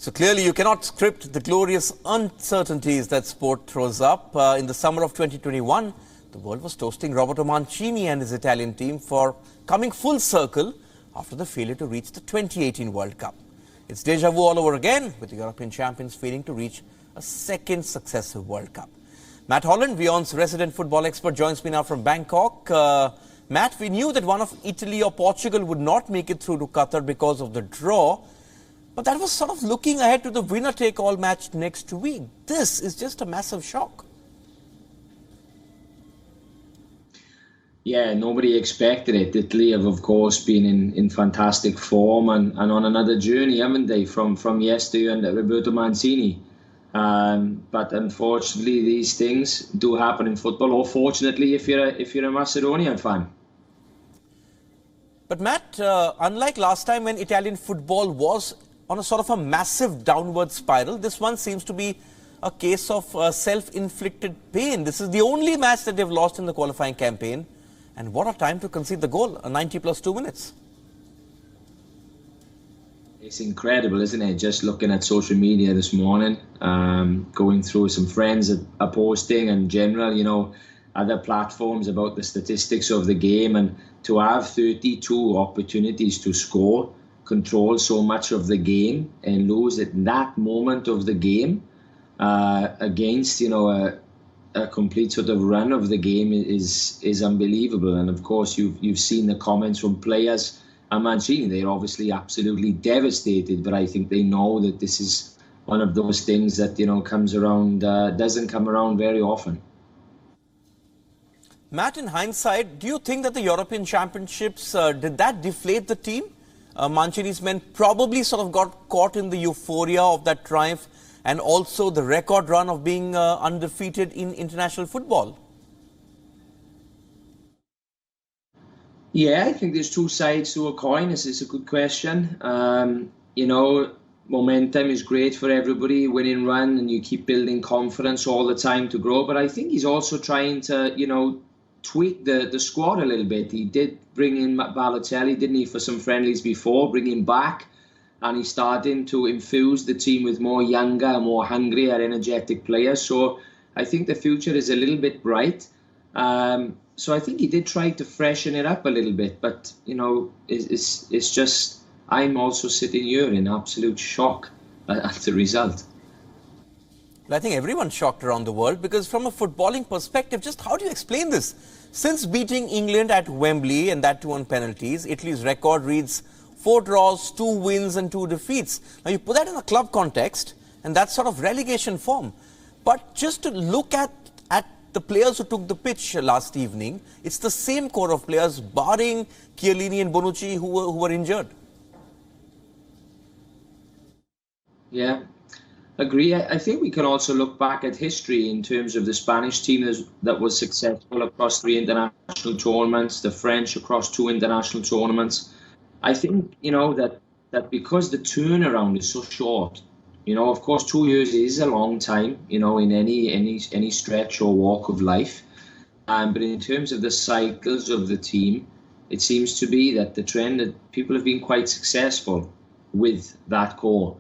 So clearly you cannot script the glorious uncertainties that sport throws up. In the summer of 2021, the world was toasting Roberto Mancini and his Italian team for coming full circle after the failure to reach the 2018 World Cup. It's deja vu all over again, with the European champions failing to reach a second successive World Cup. Matt Holland, WION's resident football expert, joins me now from Bangkok. Matt, we knew that one of Italy or Portugal would not make it through to Qatar because of the draw. But that was sort of looking ahead to the winner-take-all match next week. This is just a massive shock. Yeah, nobody expected it. Italy have, of course, been in fantastic form and on another journey, haven't they, from yesterday and Roberto Mancini. But unfortunately, these things do happen in football, or fortunately, if you're a Macedonian fan. But Matt, unlike last time when Italian football was on a sort of a massive downward spiral, this one seems to be a case of self-inflicted pain. This is the only match that they've lost in the qualifying campaign. And what a time to concede the goal, a 90 plus 2 minutes. It's incredible, isn't it? Just looking at social media this morning, going through some friends are posting and general, other platforms about the statistics of the game, and to have 32 opportunities to score, control so much of the game and lose at that moment of the game against a complete sort of run of the game is unbelievable. And of course you've seen the comments from players and Mancini. They're obviously absolutely devastated, but I think they know that this is one of those things that comes around, doesn't come around very often. Matt, in hindsight, do you think that the European Championships, did that deflate the team? Mancini's men probably sort of got caught in the euphoria of that triumph and also the record run of being undefeated in international football. Yeah, I think there's two sides to a coin. This is a good question. Momentum is great for everybody, winning run, and you keep building confidence all the time to grow. But I think he's also trying to, tweak the squad a little bit. He did bring in Balotelli, didn't he, for some friendlies before, bring him back, and he's starting to infuse the team with more younger, more hungrier, energetic players. So I think the future is a little bit bright. So I think he did try to freshen it up a little bit, but it's just, I'm also sitting here in absolute shock at the result. Well, I think everyone's shocked around the world, because from a footballing perspective, just how do you explain this? Since beating England at Wembley, and that too on penalties, Italy's record reads 4 draws, 2 wins and 2 defeats. Now you put that in a club context, and that's sort of relegation form. But just to look at the players who took the pitch last evening, it's the same core of players, barring Chiellini and Bonucci, who were injured. Yeah. Agree. I think we can also look back at history in terms of the Spanish team that was successful across 3 international tournaments, the French across 2 international tournaments. I think, that because the turnaround is so short, of course 2 years is a long time, in any stretch or walk of life. But in terms of the cycles of the team, it seems to be that the trend that people have been quite successful with that core.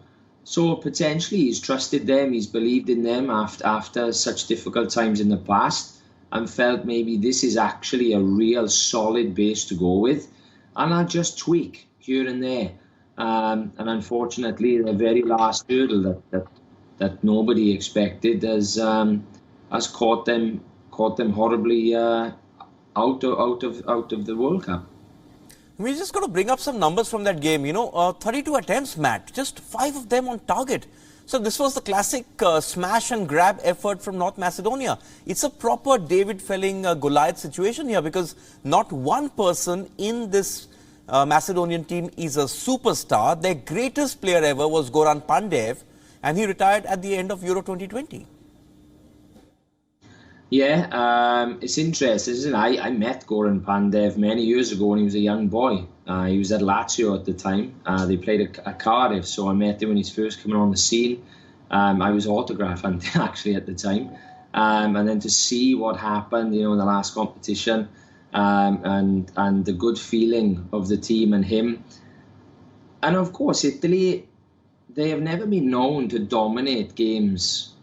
So potentially he's trusted them, he's believed in them after such difficult times in the past, and felt maybe this is actually a real solid base to go with, and I'll just tweak here and there. And unfortunately, the very last hurdle that nobody expected has caught them horribly out of the World Cup. We just got to bring up some numbers from that game. 32 attempts, Matt, just 5 of them on target. So this was the classic smash and grab effort from North Macedonia. It's a proper David felling Goliath situation here, because not one person in this Macedonian team is a superstar. Their greatest player ever was Goran Pandev, and he retired at the end of Euro 2020. Yeah, it's interesting, isn't it? I met Goran Pandev many years ago when he was a young boy. He was at Lazio at the time. They played at Cardiff, so I met him when he's first coming on the scene. I was autographing actually at the time. And then to see what happened, in the last competition, and the good feeling of the team and him. And of course, Italy, they have never been known to dominate games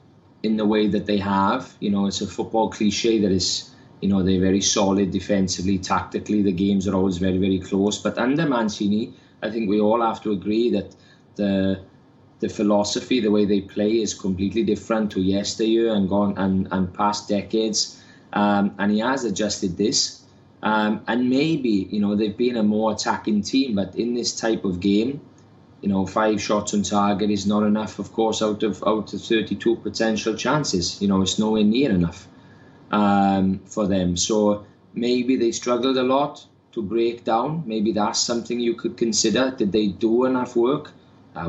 in the way that they have. You know, it's a football cliche that is, you know, they're very solid defensively, tactically. The games are always very, very close. But under Mancini, I think we all have to agree that the philosophy, the way they play, is completely different to yesteryear and past decades. And he has adjusted this. And maybe, you know, they've been a more attacking team, but in this type of game, you know, 5 shots on target is not enough, of course, out of 32 potential chances. You know, it's nowhere near enough for them. So maybe they struggled a lot to break down. Maybe that's something you could consider. Did they do enough work?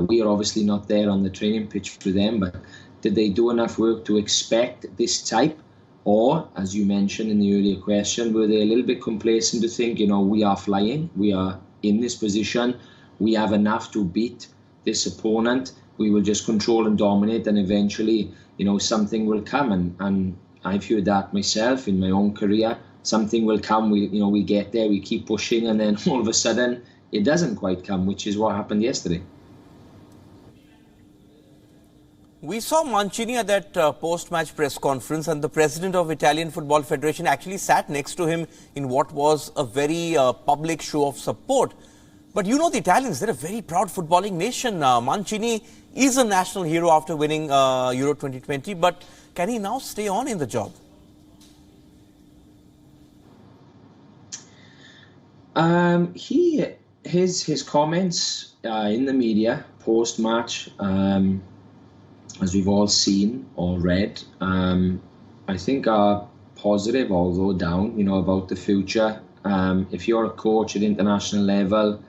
We are obviously not there on the training pitch for them, but did they do enough work to expect this type? Or, as you mentioned in the earlier question, were they a little bit complacent to think, you know, we are flying, we are in this position, we have enough to beat this opponent, we will just control and dominate, and eventually, you know, something will come. And I've heard that myself in my own career. Something will come, we get there, we keep pushing, and then all of a sudden it doesn't quite come, which is what happened yesterday. We saw Mancini at that post-match press conference, and the president of Italian Football Federation actually sat next to him in what was a very public show of support. But you know the Italians, they're a very proud footballing nation. Mancini is a national hero after winning Euro 2020, but can he now stay on in the job? His comments in the media post-match, as we've all seen or read, I think are positive, although down, you know, about the future. If you're a coach at international level,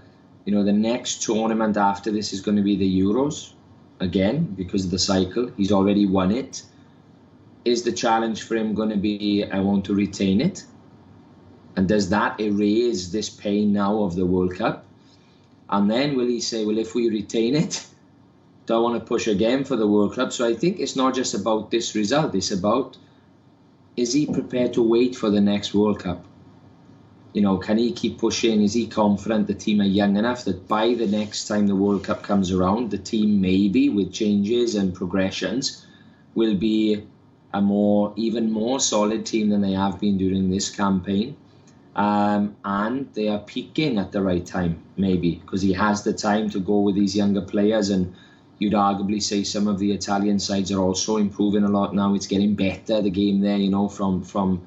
you know, the next tournament after this is going to be the Euros, again, because of the cycle. He's already won it. Is the challenge for him going to be, I want to retain it? And does that erase this pain now of the World Cup? And then will he say, well, if we retain it, do I want to push again for the World Cup? So I think it's not just about this result. It's about, is he prepared to wait for the next World Cup? You know, can he keep pushing? Is he confident the team are young enough that by the next time the World Cup comes around, the team maybe with changes and progressions will be a even more solid team than they have been during this campaign? And they are peaking at the right time, maybe, because he has the time to go with these younger players. And you'd arguably say some of the Italian sides are also improving a lot now. It's getting better, the game there, you know, from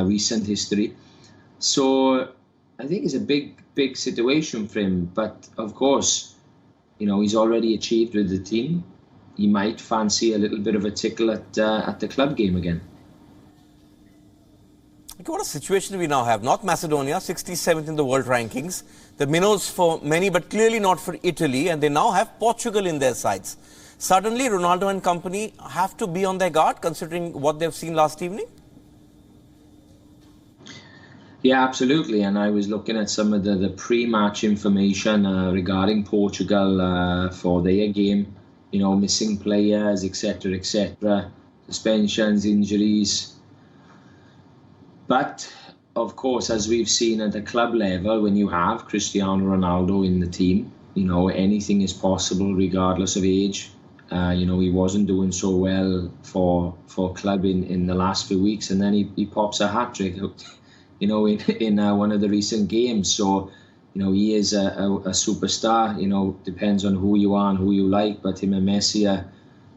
recent history. So I think it's a big situation for him. But of course, you know, he's already achieved with the team. He might fancy a little bit of a tickle at the club game again. Look what a situation we now have. North Macedonia, 67th in the world rankings. The minnows for many, but clearly not for Italy. And they now have Portugal in their sights. Suddenly, Ronaldo and company have to be on their guard, considering what they've seen last evening? Yeah, absolutely. And I was looking at some of the pre-match information regarding Portugal for their game. You know, missing players, etc., suspensions, injuries. But, of course, as we've seen at the club level, when you have Cristiano Ronaldo in the team, you know, anything is possible regardless of age. You know, he wasn't doing so well for club in the last few weeks, and then he pops a hat-trick, you know, in one of the recent games. So, you know, he is a superstar. You know, depends on who you are and who you like, but him and Messi are,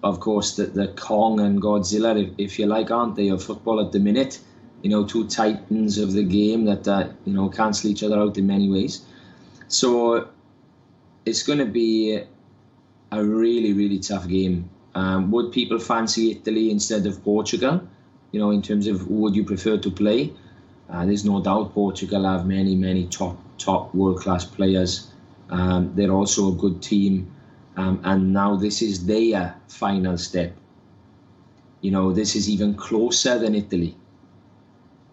of course, the Kong and Godzilla, if you like, aren't they, of football at the minute? You know, two titans of the game that, you know, cancel each other out in many ways. So it's going to be a really, really tough game. Would people fancy Italy instead of Portugal? You know, in terms of who would you prefer to play? There's no doubt Portugal have many top world-class players. They're also a good team. And now this is their final step. You know, this is even closer than Italy.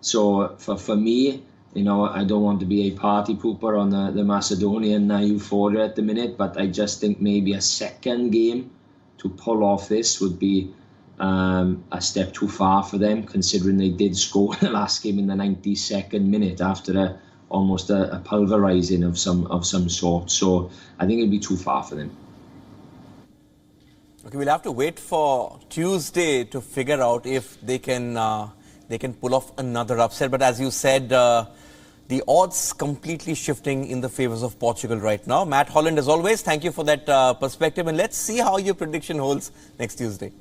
So for me, you know, I don't want to be a party pooper on the Macedonian euphoria at the minute, but I just think maybe a second game to pull off this would be a step too far for them, considering they did score the last game in the 92nd minute after almost a pulverising of some sort. So I think it'd be too far for them. Okay, we'll have to wait for Tuesday to figure out if they can pull off another upset. But as you said, the odds completely shifting in the favors of Portugal right now. Matt Holland, as always, thank you for that perspective, and let's see how your prediction holds next Tuesday.